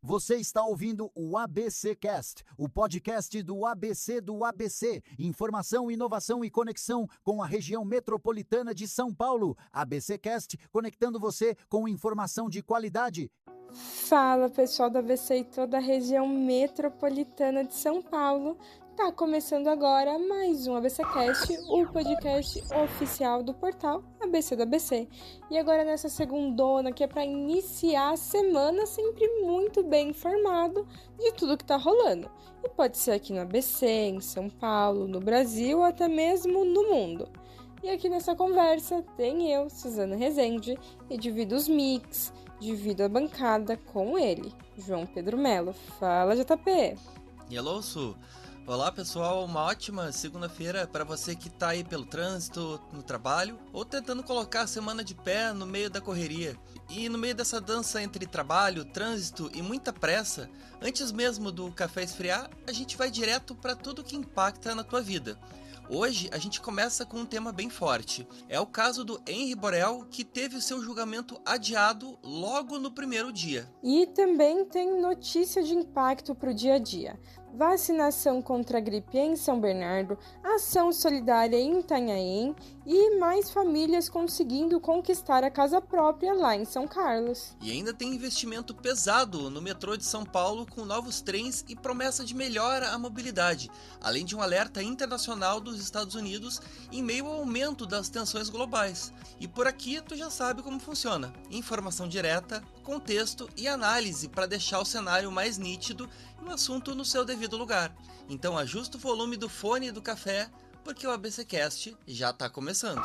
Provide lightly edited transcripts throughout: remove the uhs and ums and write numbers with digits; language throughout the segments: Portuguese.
Você está ouvindo o ABC Cast, o podcast do ABC. Informação, inovação e conexão com a região metropolitana de São Paulo. ABC Cast, conectando você com informação de qualidade. Fala, pessoal do ABC e toda a região metropolitana de São Paulo. Tá começando agora mais um ABC Cast, o podcast oficial do portal ABC do ABC. E agora nessa segundona, que é para iniciar a semana sempre muito bem informado de tudo que tá rolando. E pode ser aqui no ABC, em São Paulo, no Brasil ou até mesmo no mundo. E aqui nessa conversa tem eu, Suzana Rezende, e divido os mix, divido a bancada com ele, João Pedro Melo. Fala, JP! Hello, Su! Olá, pessoal, uma ótima segunda-feira para você que está aí pelo trânsito, no trabalho ou tentando colocar a semana de pé no meio da correria. E no meio dessa dança entre trabalho, trânsito e muita pressa, antes mesmo do café esfriar, a gente vai direto para tudo que impacta na tua vida. Hoje a gente começa com um tema bem forte. É o caso do Henri Borel, que teve o seu julgamento adiado logo no primeiro dia. E também tem notícia de impacto para o dia a dia. Vacinação contra a gripe em São Bernardo, ação solidária em Itanhaém e mais famílias conseguindo conquistar a casa própria lá em São Carlos. E ainda tem investimento pesado no metrô de São Paulo com novos trens e promessa de melhora à mobilidade, além de um alerta internacional dos Estados Unidos em meio ao aumento das tensões globais. E por aqui tu já sabe como funciona: informação direta, contexto e análise para deixar o cenário mais nítido e o assunto no seu devido lugar. Então ajusta o volume do fone e do café, porque o ABCcast já está começando.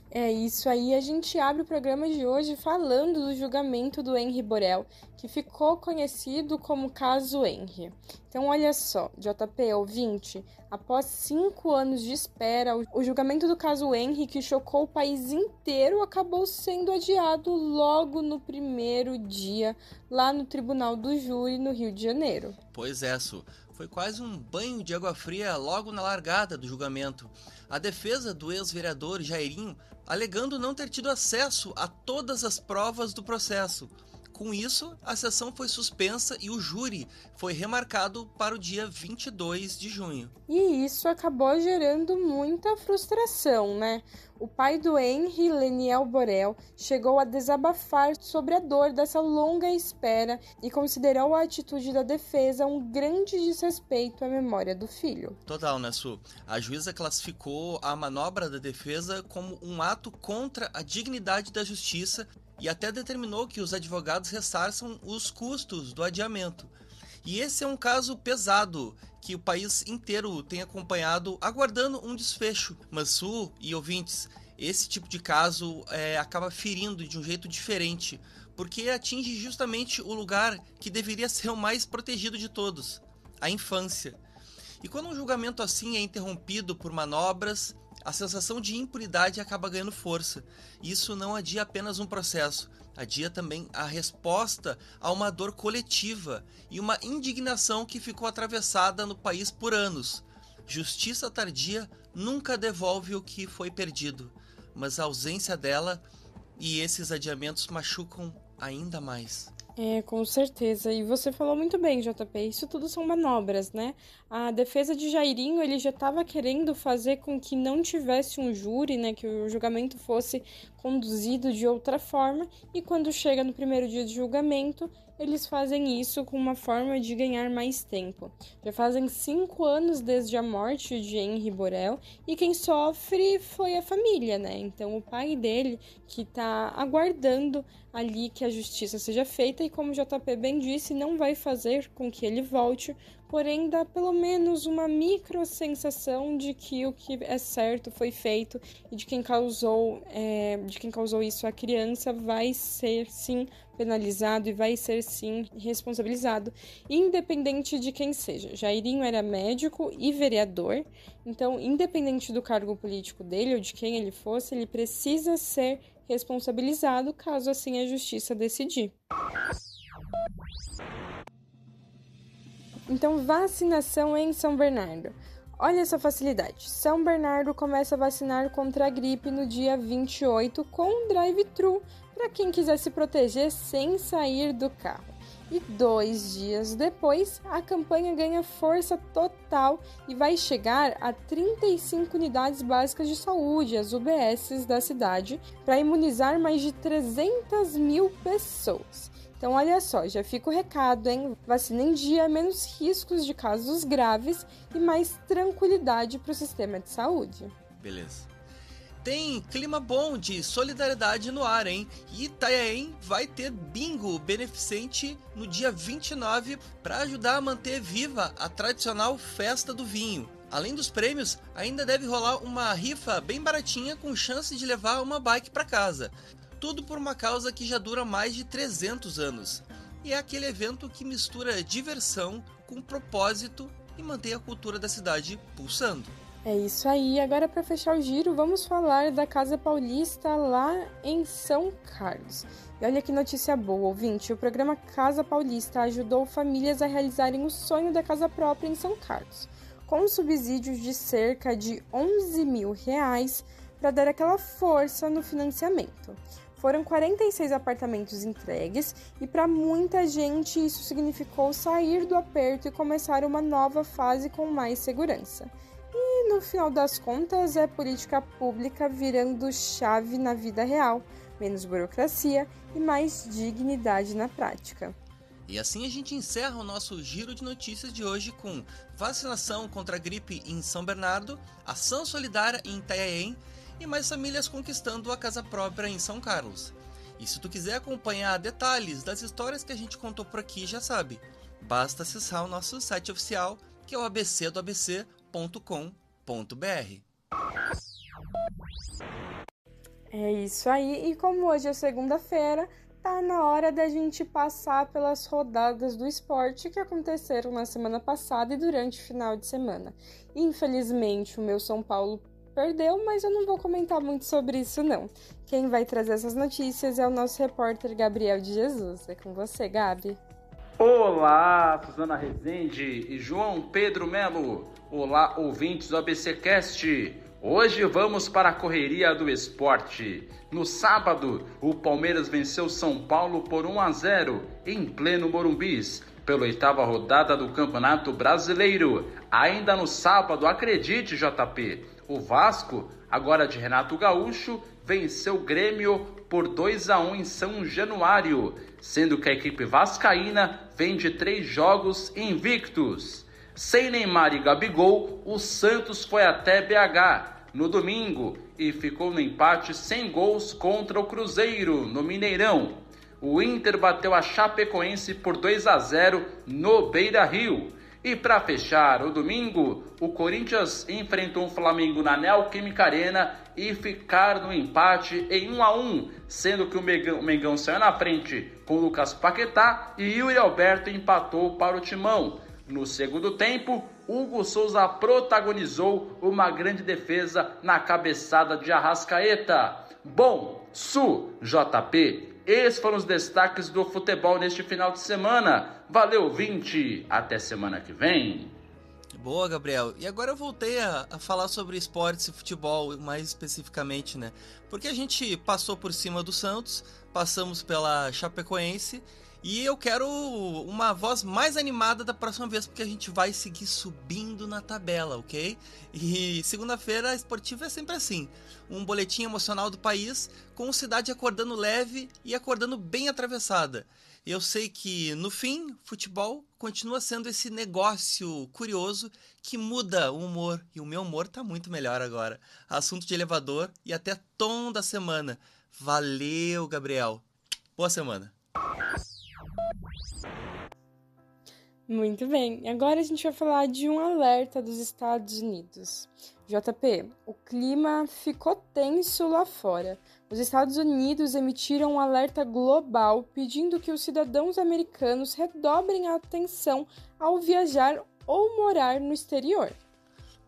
É isso aí, a gente abre o programa de hoje falando do julgamento do Henri Borel, que ficou conhecido como caso Henri. Então olha só, JP ouvinte, após 5 anos de espera, o julgamento do caso Henri, que chocou o país inteiro, acabou sendo adiado logo no primeiro dia, lá no Tribunal do Júri, no Rio de Janeiro. Pois é, Su. Foi quase um banho de água fria logo na largada do julgamento. A defesa do ex-vereador Jairinho alegando não ter tido acesso a todas as provas do processo. Com isso, a sessão foi suspensa e o júri foi remarcado para o dia 22 de junho. E isso acabou gerando muita frustração, né? O pai do Henri, Leniel Borel, chegou a desabafar sobre a dor dessa longa espera e considerou a atitude da defesa um grande desrespeito à memória do filho. Total, né, Su? A juíza classificou a manobra da defesa como um ato contra a dignidade da justiça e até determinou que os advogados ressarçam os custos do adiamento. E esse é um caso pesado que o país inteiro tem acompanhado, aguardando um desfecho. Mas, Su e ouvintes, esse tipo de caso acaba ferindo de um jeito diferente, porque atinge justamente o lugar que deveria ser o mais protegido de todos, a infância. E quando um julgamento assim é interrompido por manobras, a sensação de impunidade acaba ganhando força. Isso não adia apenas um processo, adia também a resposta a uma dor coletiva e uma indignação que ficou atravessada no país por anos. Justiça tardia nunca devolve o que foi perdido, mas a ausência dela e esses adiamentos machucam ainda mais. É, com certeza. E você falou muito bem, JP, isso tudo são manobras, né? A defesa de Jairinho, ele já estava querendo fazer com que não tivesse um júri, né? Que o julgamento fosse conduzido de outra forma. E quando chega no primeiro dia de julgamento, eles fazem isso com uma forma de ganhar mais tempo. Já fazem 5 anos desde a morte de Henri Borel e quem sofre foi a família, né? Então o pai dele que tá aguardando ali que a justiça seja feita e, como o JP bem disse, não vai fazer com que ele volte, porém dá pelo menos uma micro sensação de que o que é certo foi feito e de quem causou isso à criança vai ser sim penalizado e vai ser sim responsabilizado, independente de quem seja. Jairinho era médico e vereador, então independente do cargo político dele ou de quem ele fosse, ele precisa ser responsabilizado caso assim a justiça decidir. Então, vacinação em São Bernardo. Olha essa facilidade. São Bernardo começa a vacinar contra a gripe no dia 28 com um drive-thru para quem quiser se proteger sem sair do carro. E 2 dias depois, a campanha ganha força total e vai chegar a 35 unidades básicas de saúde, as UBSs da cidade, para imunizar mais de 300 mil pessoas. Então, olha só, já fica o recado, hein? Vacina em dia, menos riscos de casos graves e mais tranquilidade para o sistema de saúde. Beleza. Tem clima bom de solidariedade no ar, hein? E Itanhaém vai ter bingo beneficente no dia 29 para ajudar a manter viva a tradicional festa do vinho. Além dos prêmios, ainda deve rolar uma rifa bem baratinha com chance de levar uma bike para casa. Tudo por uma causa que já dura mais de 300 anos. E é aquele evento que mistura diversão com propósito e mantém a cultura da cidade pulsando. É isso aí, agora para fechar o giro, vamos falar da Casa Paulista lá em São Carlos. E olha que notícia boa, ouvinte, o programa Casa Paulista ajudou famílias a realizarem o sonho da casa própria em São Carlos, com subsídios de cerca de R$11 mil para dar aquela força no financiamento. Foram 46 apartamentos entregues e para muita gente isso significou sair do aperto e começar uma nova fase com mais segurança. E no final das contas é política pública virando chave na vida real, menos burocracia e mais dignidade na prática. E assim a gente encerra o nosso giro de notícias de hoje com vacinação contra a gripe em São Bernardo, ação solidária em Itanhaém e mais famílias conquistando a casa própria em São Carlos. E se tu quiser acompanhar detalhes das histórias que a gente contou por aqui, já sabe, basta acessar o nosso site oficial, que é o abcdoabc.com.br. É isso aí, e como hoje é segunda-feira, tá na hora da gente passar pelas rodadas do esporte que aconteceram na semana passada e durante o final de semana. Infelizmente, o meu São Paulo perdeu, mas eu não vou comentar muito sobre isso não. Quem vai trazer essas notícias é o nosso repórter Gabriel de Jesus. É com você, Gabi. Olá, Suzana Rezende e João Pedro Melo. Olá, ouvintes do ABCcast. Hoje vamos para a correria do esporte. No sábado, o Palmeiras venceu São Paulo por 1-0 em pleno Morumbis, pela 8ª rodada do Campeonato Brasileiro. Ainda no sábado, acredite, JP, o Vasco, agora de Renato Gaúcho, venceu o Grêmio por 2-1 em São Januário, sendo que a equipe vascaína vem de 3 jogos invictos. Sem Neymar e Gabigol, o Santos foi até BH no domingo e ficou no empate sem gols contra o Cruzeiro, no Mineirão. O Inter bateu a Chapecoense por 2-0 no Beira-Rio. E para fechar o domingo, o Corinthians enfrentou o Flamengo na Neoquímica Arena e ficaram no empate em 1-1, sendo que o Mengão saiu na frente com o Lucas Paquetá e Yuri Alberto empatou para o Timão. No segundo tempo, Hugo Souza protagonizou uma grande defesa na cabeçada de Arrascaeta. Bom, JP, esses foram os destaques do futebol neste final de semana. Valeu, ouvinte! Até semana que vem! Boa, Gabriel. E agora eu voltei a falar sobre esportes e futebol, mais especificamente, né? Porque a gente passou por cima do Santos, passamos pela Chapecoense, e eu quero uma voz mais animada da próxima vez, porque a gente vai seguir subindo na tabela, ok? E segunda-feira a esportiva é sempre assim, um boletim emocional do país, com cidade acordando leve e acordando bem atravessada. Eu sei que, no fim, futebol continua sendo esse negócio curioso que muda o humor, e o meu humor tá muito melhor agora. Assunto de elevador e até tom da semana. Valeu, Gabriel. Boa semana. Muito bem, agora a gente vai falar de um alerta dos Estados Unidos. JP, o clima ficou tenso lá fora. Os Estados Unidos emitiram um alerta global pedindo que os cidadãos americanos redobrem a atenção ao viajar ou morar no exterior.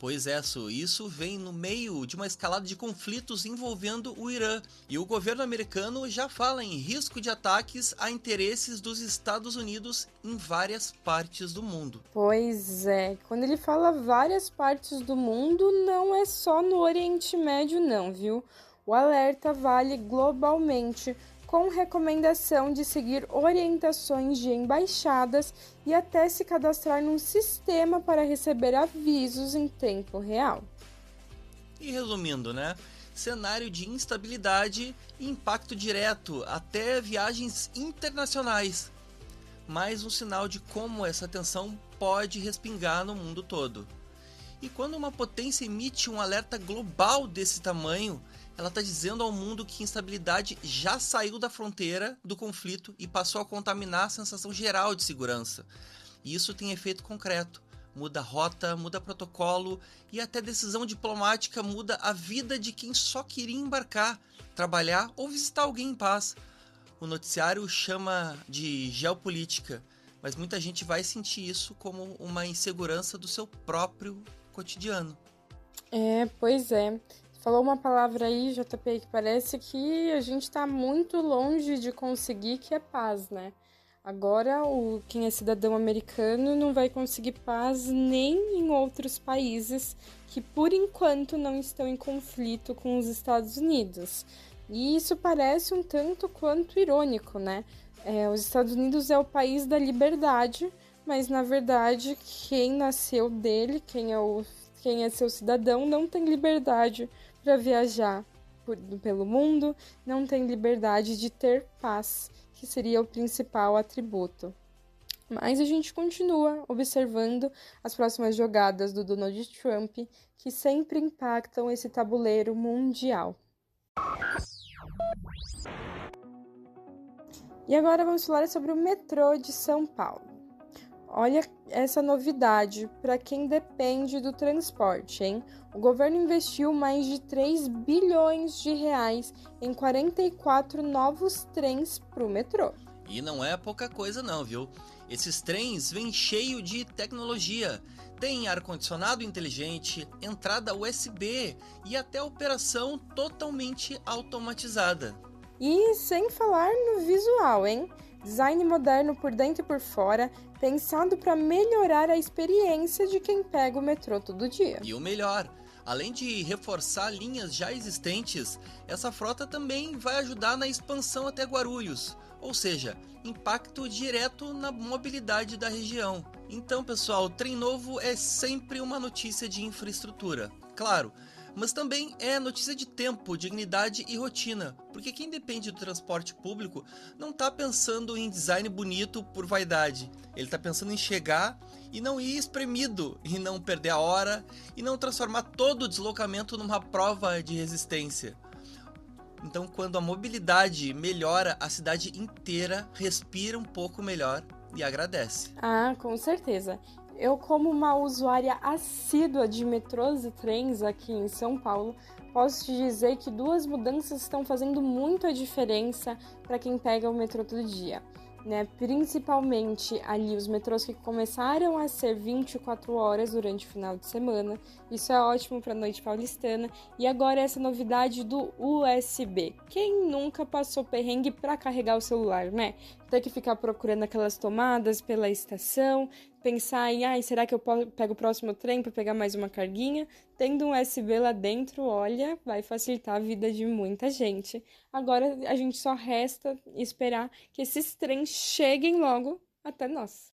Pois é, Su, isso vem no meio de uma escalada de conflitos envolvendo o Irã, e o governo americano já fala em risco de ataques a interesses dos Estados Unidos em várias partes do mundo. Pois é, quando ele fala várias partes do mundo, não é só no Oriente Médio não, viu? O alerta vale globalmente, com recomendação de seguir orientações de embaixadas e até se cadastrar num sistema para receber avisos em tempo real. E resumindo, né? Cenário de instabilidade e impacto direto, até viagens internacionais. Mais um sinal de como essa tensão pode respingar no mundo todo. E quando uma potência emite um alerta global desse tamanho, ela está dizendo ao mundo que instabilidade já saiu da fronteira do conflito e passou a contaminar a sensação geral de segurança. E isso tem efeito concreto. Muda rota, muda protocolo e até decisão diplomática muda a vida de quem só queria embarcar, trabalhar ou visitar alguém em paz. O noticiário chama de geopolítica, mas muita gente vai sentir isso como uma insegurança do seu próprio cotidiano. Pois é. Falou uma palavra aí, JP, que parece que a gente está muito longe de conseguir, que é paz, né? Agora, quem é cidadão americano não vai conseguir paz nem em outros países que, por enquanto, não estão em conflito com os Estados Unidos. E isso parece um tanto quanto irônico, né? Os Estados Unidos é o país da liberdade, mas, na verdade, quem nasceu dele, quem é seu cidadão, não tem liberdade para viajar pelo mundo, não tem liberdade de ter paz, que seria o principal atributo. Mas a gente continua observando as próximas jogadas do Donald Trump, que sempre impactam esse tabuleiro mundial. E agora vamos falar sobre o metrô de São Paulo. Olha essa novidade para quem depende do transporte, hein? O governo investiu mais de 3 bilhões de reais em 44 novos trens para o metrô. E não é pouca coisa não, viu? Esses trens vêm cheio de tecnologia. Tem ar-condicionado inteligente, entrada USB e até operação totalmente automatizada. E sem falar no visual, hein? Design moderno por dentro e por fora, pensado para melhorar a experiência de quem pega o metrô todo dia. E o melhor, além de reforçar linhas já existentes, essa frota também vai ajudar na expansão até Guarulhos, ou seja, impacto direto na mobilidade da região. Então, pessoal, trem novo é sempre uma notícia de infraestrutura, claro, mas também é notícia de tempo, dignidade e rotina, porque quem depende do transporte público não está pensando em design bonito por vaidade, ele está pensando em chegar e não ir espremido, e não perder a hora, e não transformar todo o deslocamento numa prova de resistência. Então, quando a mobilidade melhora, a cidade inteira respira um pouco melhor e agradece. Ah, com certeza. Eu, como uma usuária assídua de metrôs e trens aqui em São Paulo, posso te dizer que duas mudanças estão fazendo muito a diferença para quem pega o metrô todo dia, né? Principalmente ali os metrôs que começaram a ser 24 horas durante o final de semana. Isso é ótimo para a noite paulistana. E agora essa novidade do USB. Quem nunca passou perrengue para carregar o celular, né? Ter que ficar procurando aquelas tomadas pela estação, pensar em, será que eu pego o próximo trem para pegar mais uma carguinha? Tendo um USB lá dentro, olha, vai facilitar a vida de muita gente. Agora a gente só resta esperar que esses trens cheguem logo até nós.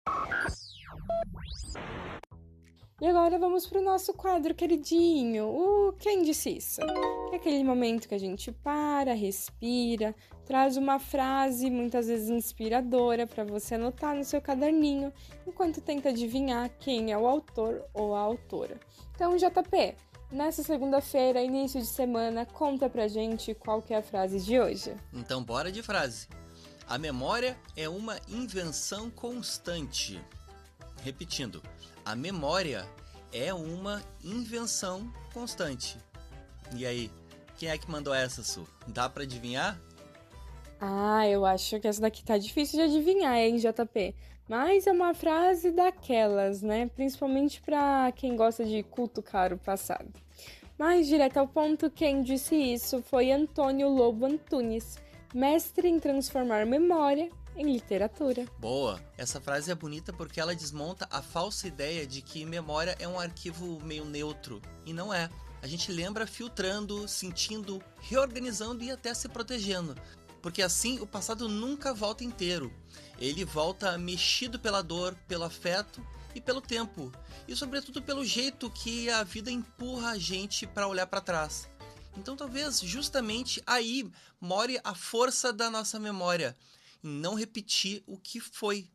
E agora vamos para o nosso quadro queridinho, o Quem Disse Isso? Que é aquele momento que a gente para, respira, traz uma frase muitas vezes inspiradora para você anotar no seu caderninho, enquanto tenta adivinhar quem é o autor ou a autora. Então, JP, nessa segunda-feira, início de semana, conta pra gente qual que é a frase de hoje. Então, bora de frase. A memória é uma invenção constante. Repetindo, a memória é uma invenção constante. E aí, quem é que mandou essa, Su? Dá pra adivinhar? Eu acho que essa daqui tá difícil de adivinhar, hein, JP? Mas é uma frase daquelas, né? Principalmente pra quem gosta de cutucar o passado. Mas, direto ao ponto, quem disse isso foi Antônio Lobo Antunes, mestre em transformar memória em literatura. Boa! Essa frase é bonita porque ela desmonta a falsa ideia de que memória é um arquivo meio neutro. E não é. A gente lembra filtrando, sentindo, reorganizando e até se protegendo. porque assim o passado nunca volta inteiro. Ele volta mexido pela dor, pelo afeto e pelo tempo, e sobretudo pelo jeito que a vida empurra a gente para olhar para trás. Então talvez justamente aí more a força da nossa memória, em não repetir o que foi,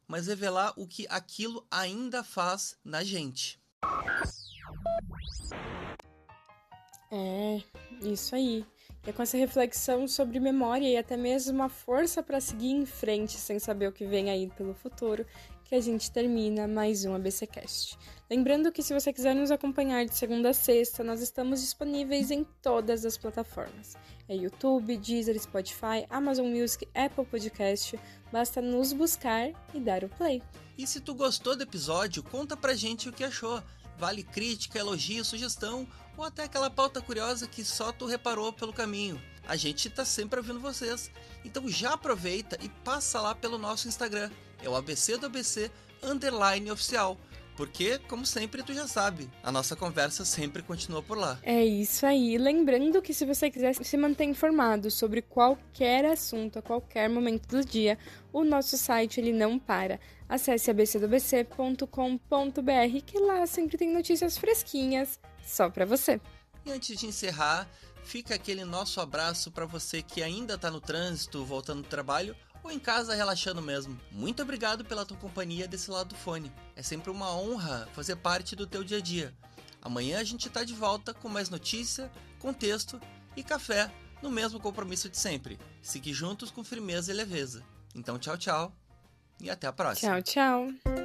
mas revelar o que aquilo ainda faz na gente. É, isso aí. É com essa reflexão sobre memória e até mesmo a força para seguir em frente sem saber o que vem aí pelo futuro que a gente termina mais um ABCcast. Lembrando que se você quiser nos acompanhar de segunda a sexta, nós estamos disponíveis em todas as plataformas. É YouTube, Deezer, Spotify, Amazon Music, Apple Podcast. Basta nos buscar e dar o play. E se tu gostou do episódio, conta pra gente o que achou. Vale crítica, elogio, sugestão ou até aquela pauta curiosa que só tu reparou pelo caminho. A gente tá sempre ouvindo vocês. Então já aproveita e passa lá pelo nosso Instagram. É o ABC do ABC _oficial. Porque, como sempre, tu já sabe, a nossa conversa sempre continua por lá. É isso aí. Lembrando que se você quiser se manter informado sobre qualquer assunto a qualquer momento do dia, o nosso site ele não para. Acesse abcdobc.com.br que lá sempre tem notícias fresquinhas só pra você. E antes de encerrar, fica aquele nosso abraço para você que ainda tá no trânsito, voltando do trabalho, ou em casa relaxando mesmo. Muito obrigado pela tua companhia desse lado do fone. É sempre uma honra fazer parte do teu dia a dia. Amanhã a gente tá de volta com mais notícia, contexto e café no mesmo compromisso de sempre. Seguir juntos com firmeza e leveza. Então tchau, tchau e até a próxima. Tchau, tchau.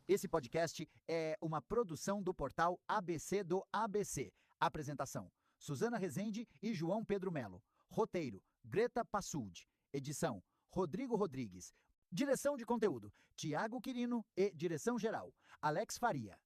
Esse podcast é uma produção do portal ABC do ABC. Apresentação: Suzana Rezende e João Pedro Melo. Roteiro: Greta Passuldi. Edição: Rodrigo Rodrigues. Direção de conteúdo: Tiago Quirino e direção geral: Alex Faria.